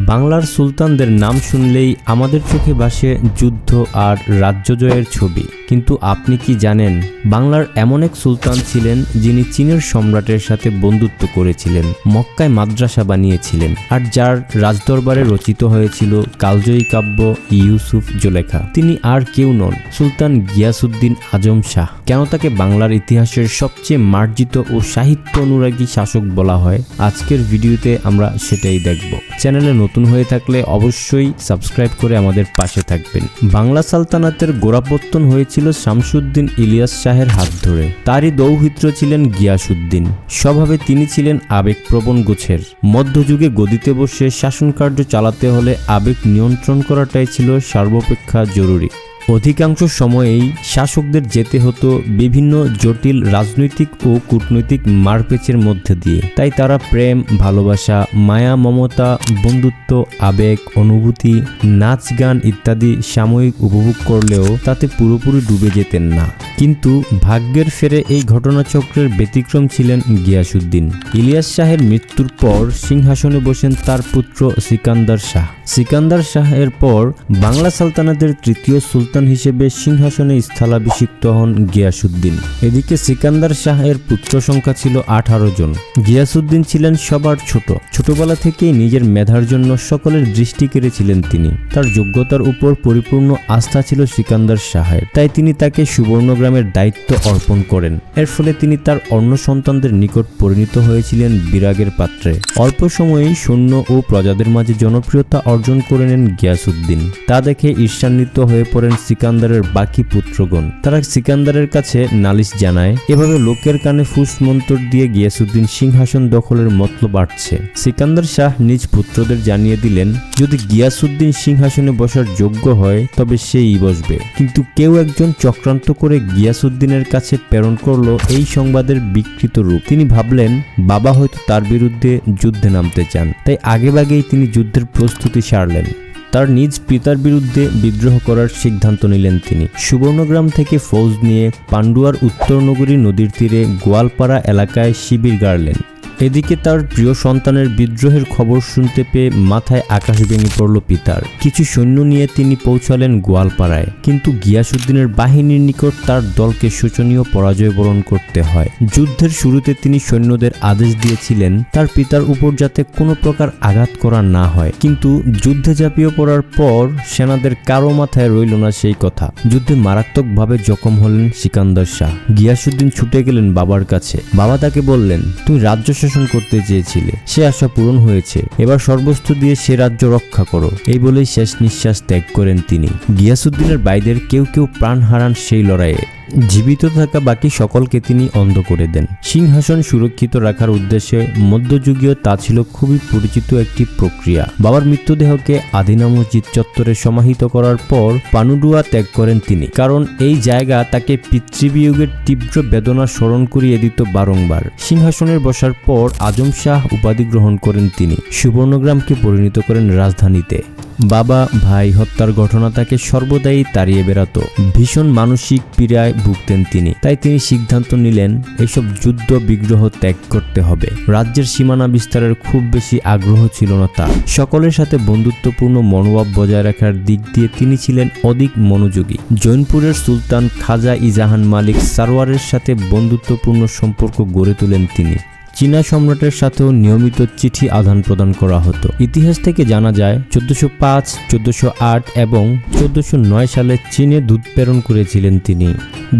বাংলার সুলতানদের নাম শুনলেই আমাদের চোখে ভাসে যুদ্ধ আর রাজ্য জয়ের ছবি। কিন্তু আপনি কি জানেন, বাংলার এমন এক সুলতান ছিলেন যিনি চীনের সম্রাটের সাথে বন্ধুত্ব করেছিলেন, মক্কায় মাদ্রাসা বানিয়েছিলেন, আর যার রাজদরবারে রচিত হয়েছিল কালজয়ী কাব্য ইউসুফ জুলেখা। তিনি আর কেউ নন, সুলতান গিয়াসউদ্দিন আজম শাহ। কেন তাকে বাংলার ইতিহাসের সবচেয়ে মার্জিত ও সাহিত্য অনুরাগী শাসক বলা হয়, আজকের ভিডিওতে আমরা সেটাই দেখব। চ্যানেলে নতুন হয়ে থাকলে অবশ্যই সাবস্ক্রাইব করে আমাদের পাশে থাকবেন। বাংলা সালতানাতের গোড়াপত্তন হয়েছিল শামসুদ্দিন ইলিয়াস শাহের হাত ধরে। তারই দৌহিত্র ছিলেন গিয়াসউদ্দিন। স্বভাবে তিনি ছিলেন আবেগপ্রবণ গোছের। মধ্যযুগে গদিতে বসে শাসনকার্য চালাতে হলে আবেগ নিয়ন্ত্রণ করাটাই ছিল সর্বাপেক্ষা জরুরি। অধিকাংশ সময়েই শাসকদের যেতে হতো বিভিন্ন জটিল রাজনৈতিক ও কূটনৈতিক মারপেচের মধ্যে দিয়ে। তাই তারা প্রেম, ভালোবাসা, মায়া, মমতা, বন্ধুত্ব, আবেগ, অনুভূতি, নাচ, গান ইত্যাদি সাময়িক উপভোগ করলেও তাতে পুরোপুরি ডুবে যেতেন না। কিন্তু ভাগ্যের ফেরে এই ঘটনাচক্রের ব্যতিক্রম ছিলেন গিয়াসউদ্দিন। ইলিয়াস শাহের মৃত্যুর পর সিংহাসনে বসেন তার পুত্র সিকান্দার শাহ। সিকান্দার শাহের পর বাংলা সালতানাতের তৃতীয় সুলতান হিসেবে সিংহাসনে স্থলাভিষিক্ত হন গিয়াসউদ্দিন। এদিকে সিকান্দার শাহের পুত্র সংখ্যা ছিল 18 জন। গিয়াসউদ্দিন ছিলেন সবার ছোট। ছোটবেলা থেকেই নিজের মেধার জন্য সকলের দৃষ্টি কেড়েছিলেন তিনি। তার যোগ্যতার উপর পরিপূর্ণ আস্থা ছিল সিকান্দার শাহের, তাই তিনি তাকে সুবর্ণগ্রামের দায়িত্ব অর্পণ করেন। এর ফলে তিনি তার অন্য সন্তানদের নিকট পরিণত হয়েছিলেন বিরাগের পাত্রে। অল্প সময়েই সৈন্য ও প্রজাদের মাঝে জনপ্রিয়তা অর্জন করে নেন গিয়াসউদ্দিন। তা দেখে ঈর্ষান্বিত হয়ে পড়েন সিকান্দারের বাকি পুত্রগণ। তারা সিকান্দারের কাছে নালিশ জানায়। এভাবে লোকের কানে ফুস মন্তর দিয়ে গিয়াসউদ্দিন সিংহাসন দখলের মতলব বাড়ছে। সিকান্দার শাহ নিজ পুত্রদের জানিয়ে দিলেন, যদি গিয়াসউদ্দিন সিংহাসনে বসার যোগ্য হয় তবে সেই বসবে। কিন্তু কেউ একজন চক্রান্ত করে গিয়াসউদ্দিনের কাছে প্রেরণ করলো এই সংবাদের বিকৃত রূপ। তিনি ভাবলেন বাবা হয়তো তার বিরুদ্ধে যুদ্ধে নামতে চান, তাই আগেভাগেই তিনি যুদ্ধের প্রস্তুতি সারলেন। তার নিজ পিতার বিরুদ্ধে বিদ্রোহ করার সিদ্ধান্ত নিলেন তিনি। সুবর্ণগ্রাম থেকে ফৌজ নিয়ে পান্ডুয়ার উত্তরনগরী নদীর তীরে গোয়ালপাড়া এলাকায় শিবির গাড়লেন। এদিকে তার প্রিয় সন্তানের বিদ্রোহের খবর শুনতে পেয়ে মাথায় আকাশ ভেঙে পড়ল পিতার। কিছু সৈন্য নিয়ে তিনি পৌঁছালেন গোয়ালপাড়ায়, কিন্তু গিয়াসউদ্দিনের বাহিনীর নিকট তার দলকে শোচনীয় পরাজয় বরণ করতে হয়। যুদ্ধের শুরুতে তিনি সৈন্যদের আদেশ দিয়েছিলেন তার পিতার উপর যাতে কোনো প্রকার আঘাত করা না হয়, কিন্তু যুদ্ধে ঝাঁপিয়ে পড়ার পর সেনাদের কারো মাথায় রইল না সেই কথা। যুদ্ধে মারাত্মকভাবে জখম হলেন সিকান্দার শাহ। গিয়াসউদ্দিন ছুটে গেলেন বাবার কাছে। বাবা তাকে বললেন, তুই রাজ্য শাসন করতে চেয়েছিলে, সে আশা পূরণ হয়েছে, এবার সর্বস্ব দিয়ে সে রাজ্য রক্ষা করো। এই বলেই শেষ নিঃশ্বাস ত্যাগ করেন তিনি। গিয়াসউদ্দিনের ভাইদের কেউ কেউ প্রাণ হারান সেই লড়াইয়ে। জীবিত থাকা বাকি সকলকে তিনি অন্ধ করে দেন। সিংহাসন সুরক্ষিত রাখার উদ্দেশ্যে মধ্যযুগীয় তা ছিল খুবই পরিচিত একটি প্রক্রিয়া। বাবার মৃতদেহকে আদিনা মসজিদ চত্বরে সমাহিত করার পর পানুডুয়া ত্যাগ করেন তিনি, কারণ এই জায়গা তাকে পিতৃবিয়োগের তীব্র বেদনা স্মরণ করিয়ে দিত বারংবার। সিংহাসনের বসার পর আজম শাহ উপাধি গ্রহণ করেন তিনি। সুবর্ণগ্রামকে পরিণত করেন রাজধানীতে। বাবা ভাই হত্যার ঘটনা তাকে সর্বদাই তাড়িয়ে বেড়াত। ভীষণ মানসিক পীড়ায় ভুগতেন তিনি। তাই তিনি সিদ্ধান্ত নিলেন এসব যুদ্ধ বিগ্রহ ত্যাগ করতে হবে। রাজ্যের সীমানা বিস্তারের খুব বেশি আগ্রহ ছিল না তার। সকলের সাথে বন্ধুত্বপূর্ণ মনোভাব বজায় রাখার দিক দিয়ে তিনি ছিলেন অধিক মনোযোগী। জৈনপুরের সুলতান খাজা ইজাহান মালিক সারওয়ারের সাথে বন্ধুত্বপূর্ণ সম্পর্ক গড়ে তোলেন তিনি। চীনা সম্রাটের সাথেও নিয়মিত চিঠি আদান প্রদান করা হতো। ইতিহাস থেকে জানা যায় 1405, 1408 এবং 1409 সালে চীনে দূত প্রেরণ করেছিলেন তিনি।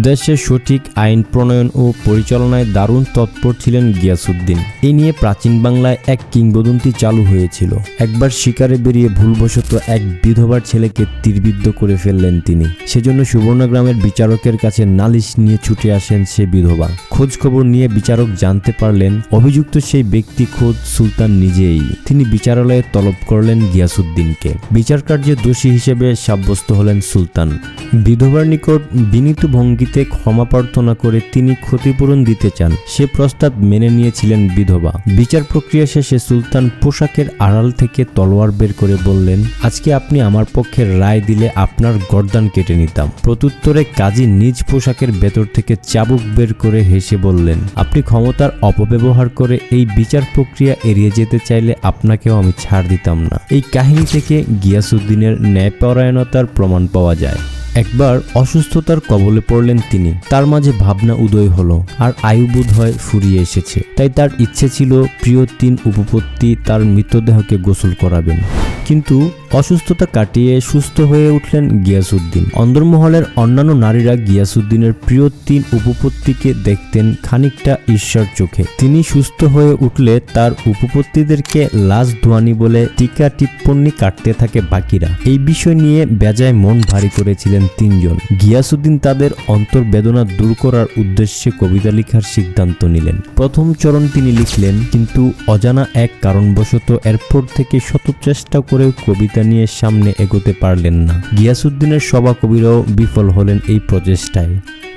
দেশে সঠিক আইন প্রণয়ন ও পরিচালনায় দারুণ তৎপর ছিলেন গিয়াসউদ্দিন। এই নিয়ে প্রাচীন বাংলায় এক কিংবদন্তি চালু হয়েছিল। একবার শিকারে বেরিয়ে ভুলবশত এক বিধবার ছেলেকে তীরবিদ্ধ করে ফেললেন তিনি। সেজন্য সুবর্ণগ্রামের বিচারকের কাছে নালিশ নিয়ে ছুটে আসেন সে বিধবা। খোঁজ খবর নিয়ে বিচারক জানতে পারলেন অভিযুক্ত সেই ব্যক্তি খোদ সুলতান নিজেই। তিনি বিচারালয়ে তলব করলেন গিয়াসউদ্দিনকে। বিচার কার্যে দোষী হিসেবে সাব্যস্ত হলেন সুলতান। বিধবার নিকট বিনীত ভঙ্গিতে ক্ষমা প্রার্থনা করে তিনি ক্ষতিপূরণ দিতে চান। সে প্রস্তাব মেনে নিয়েছিলেন বিধবা। বিচার প্রক্রিয়া শেষে সুলতান পোশাকের আড়াল থেকে তলোয়ার বের করে বললেন, আজকে আপনি আমার পক্ষে রায় দিলে আপনার গর্দান কেটে নিতাম। প্রত্যুত্তরে কাজী নিজ পোশাকের ভেতর থেকে চাবুক বের করে হেসে বললেন, আপনি ক্ষমতার অপব্যবহার ব্যবহার করে এই বিচার প্রক্রিয়া এড়িয়ে যেতে চাইলে আপনাকেও আমি ছাড় দিতাম না। এই কাহিনী থেকে গিয়াসউদ্দিনের ন্যায়পরায়ণতার প্রমাণ পাওয়া যায়। একবার অসুস্থতার কবলে পড়লেন তিনি। তার মাঝে ভাবনা উদয় হলো, আর আয়ু বোধ হয় ফুরিয়ে এসেছে। তাই তার ইচ্ছে ছিল প্রিয় 3 উপপত্তি তার মৃতদেহকে গোসল করাবেন। কিন্তু অসুস্থতা কাটিয়ে সুস্থ হয়ে উঠলেন গিয়াসউদ্দিন। অন্দরমহলের অন্যান্য নারীরা গিয়াসউদ্দিনের প্রিয় 3 উপপত্তিকে দেখতেন খানিকটা ঈর্ষার চোখে। তিনি সুস্থ হয়ে উঠলে তার উপপত্তিদেরকে লাশ ধোয়ানি বলে টিকা টিপ্পনী কাটতে থাকে বাকিরা। এই বিষয় নিয়ে বেজায় মন ভারী করেছিলেন 3 জন। গিয়াসউদ্দিন তাদের অন্তর্বেদনা দূর করার উদ্দেশ্যে কবিতা লেখার সিদ্ধান্ত নিলেন। প্রথম চরণ তিনি লিখলেন, কিন্তু অজানা এক কারণবশত এরপর থেকে শত চেষ্টা করেও কবিতা নিয়ে সামনে এগোতে পারলেন না। গিয়াসউদ্দিনের সভা কবিরাও বিফল হলেন এই প্রচেষ্টায়।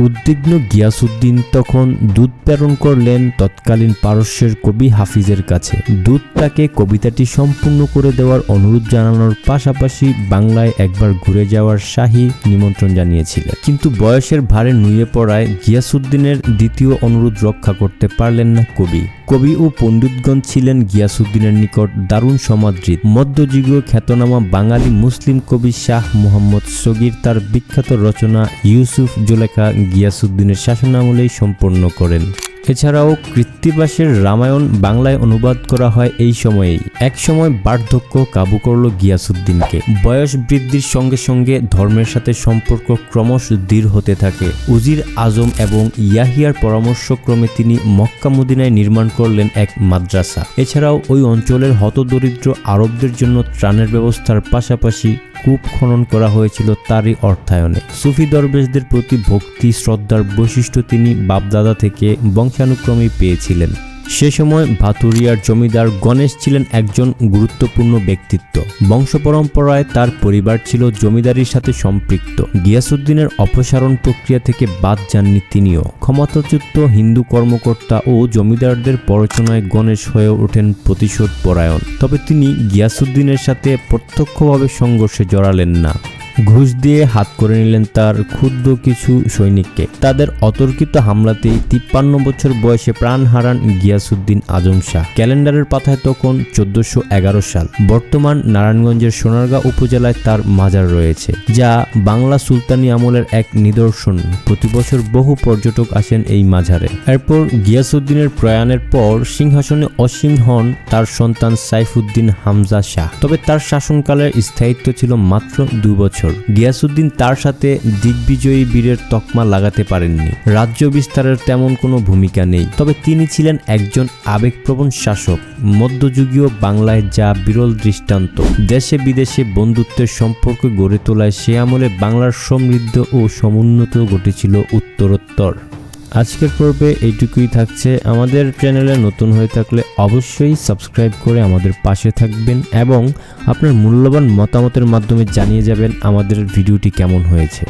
উদ্বিগ্ন গিয়াসউদ্দিন তখন দূত প্রেরণ করলেন তৎকালীন পারস্যের কবি হাফিজের কাছে। দূত তাকে কবিতাটি সম্পূর্ণ করে দেওয়ার অনুরোধ জানানোর পাশাপাশি বাংলায় একবার ঘুরে যাওয়ার শাহী নিমন্ত্রণ জানিয়েছিলেন। কিন্তু বয়সের ভারে নুয়ে পড়ায় গিয়াসউদ্দিনের দ্বিতীয় অনুরোধ রক্ষা করতে পারলেন না কবি। কবি ও পণ্ডিতগণ ছিলেন গিয়াসউদ্দিনের নিকট দারুণ সমাদৃত। মধ্যযুগীয় খ্যাতনামা বাঙালি মুসলিম কবি শাহ মুহাম্মদ সগীর তার বিখ্যাত রচনা ইউসুফ জুলেখা গিয়াসউদ্দিনের শাসনামলেই সম্পন্ন করেন। এছাড়াও কৃত্তিবাসের রামায়ণ বাংলায় অনুবাদ করা হয় এই সময়েই। এক সময় বার্ধক্য কাবু করল গিয়াসউদ্দিনকে। বয়স বৃদ্ধির সঙ্গে সঙ্গে ধর্মের সাথে সম্পর্ক ক্রমশ দৃঢ় হতে থাকে। উজির আজম এবং ইয়াহিয়ার পরামর্শক্রমে তিনি মক্কা মদিনায় নির্মাণ করলেন এক মাদ্রাসা। এছাড়াও ওই অঞ্চলের হতদরিদ্র আরবদের জন্য ত্রাণের ব্যবস্থার পাশাপাশি কূপ খনন করা হয়েছিল তারই অর্থায়নে। সুফি দরবেশদের প্রতি ভক্তি শ্রদ্ধার বৈশিষ্ট্য তিনি বাপদাদা থেকে বংশানুক্রমেই পেয়েছিলেন। সে সময় ভাতুরিয়ার জমিদার গণেশ ছিলেন একজন গুরুত্বপূর্ণ ব্যক্তিত্ব। বংশপরম্পরায় তার পরিবার ছিল জমিদারির সাথে সম্পৃক্ত। গিয়াসউদ্দিনের অপসারণ প্রক্রিয়া থেকে বাদ যাননি তিনিও। ক্ষমতাচ্যুত হিন্দু কর্মকর্তা ও জমিদারদের প্ররোচনায় গণেশ হয়ে ওঠেন প্রতিশোধ পরায়ণ। তবে তিনি গিয়াসউদ্দিনের সাথে প্রত্যক্ষভাবে সংঘর্ষে জড়ালেন না। ঘুষ দিয়ে হাত করে নিলেন তার ক্ষুদ্র কিছু সৈনিককে। তাদের অতর্কিত হামলাতেই 53 বছর বয়সে প্রাণ হারান গিয়াসউদ্দিন আজম শাহ। ক্যালেন্ডারের পাতায় তখন 1411 সাল। বর্তমান নারায়ণগঞ্জের সোনারগাঁ উপজেলায় তার মাজার রয়েছে, যা বাংলা সুলতানি আমলের এক নিদর্শন। প্রতি বছর বহু পর্যটক আসেন এই মাজারে। এরপর গিয়াসউদ্দিনের প্রয়াণের পর সিংহাসনে অসীম হন তার সন্তান সাইফুদ্দিন হামজা শাহ। তবে তার শাসনকালের স্থায়িত্ব ছিল মাত্র 2 বছর। গিয়াসউদ্দিন তার সাথে দিগ্বিজয়ী বীরের তকমা লাগাতে পারেননি। রাজ্য বিস্তারের তেমন কোনো ভূমিকা নেই। তবে তিনি ছিলেন একজন আবেগপ্রবণ শাসক। মধ্যযুগীয় বাংলায় যা বিরল দৃষ্টান্ত। দেশে বিদেশে বন্ধুত্বের সম্পর্ক গড়ে তোলায় সে আমলে বাংলার সমৃদ্ধ ও সমুন্নত ঘটেছিল উত্তরোত্তর। আজকের পর্বে এইটুকুই থাকছে। আমাদের চ্যানেলে নতুন হয়ে থাকলে অবশ্যই সাবস্ক্রাইব করে আমাদের পাশে থাকবেন এবং আপনার মূল্যবান মতামতের মাধ্যমে জানিয়ে যাবেন আমাদের ভিডিওটি কেমন হয়েছে।